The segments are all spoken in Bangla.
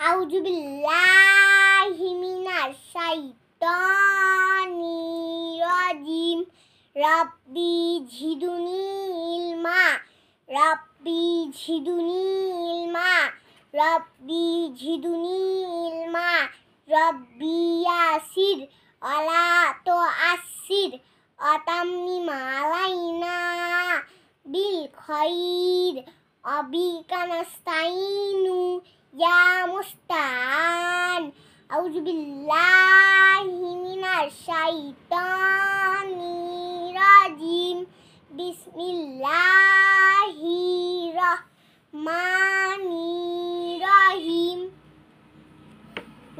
আউযু বিল্লাহি মিনাশ শাইতানির রাজিম। রাব্বি জিদনি ইলমা। রাব্বি জিদনি ইলমা। রাব্বি জিদনি ইলমা। রাব্বি ইয়াসির ওয়ালা তুআসসির ওয়াতাম্মিম আলাইনা বিল খাইর ওয়াবিকা নাস্তাইনু ইয়া মুস্তাআন। আউযু বিল্লাহি মিনাশ শাইতানির রাজিম। বিসমিল্লাহির রহমানির রহিম।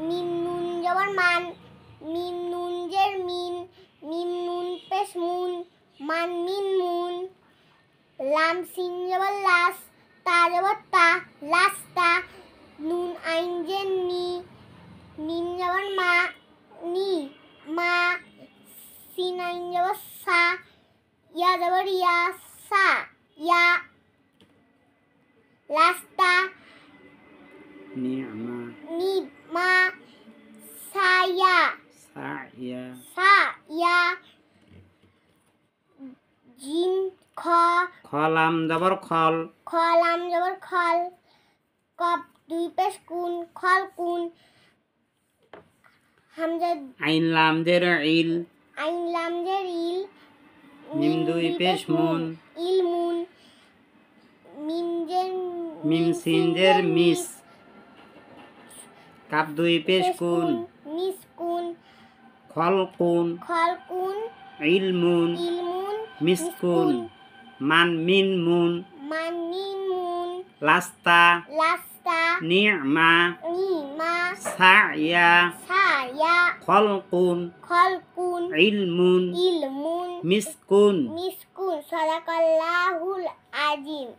মিম নুন জবর মান, মিম নুন জের মিন, মিম নুন পেশ মুন, মান মিন মুন। লাম সিন জবর লাস, তা জবর তা, লাস্তা। নুন আইন জের নি, মিম জবর মা, নি মা। সিন আইন জবর সা, ইয়া জবর ইয়া, সা ইয়া। লাস্তা নি'মা নি'মা। সায়া সা'য়া সায়া। জিম খ, খলাম জবর খল খলাম জবর খল। কফ দুই পেশ কুন, খল কুন। হামজা আইন লাম জের ইল আইন লাম জের ইল। মিম দুই পেশ মুন ইল মুন। মিম সিন জের মিস কাপ দুই পেশ কুন মিস কুন। খল কুন খল কুন। ইলমুন ইলমুন। মিসকুন মান মিন মুন মান মিন মুন। লাস্তা লাস্তা নি'মা নি'মা। সা'য়া সায়া খলকুন খলকুন। ইলমুন ইলমুন। মিসকুন। মিসকুন। সাদাকাল্লাহুল আজিম।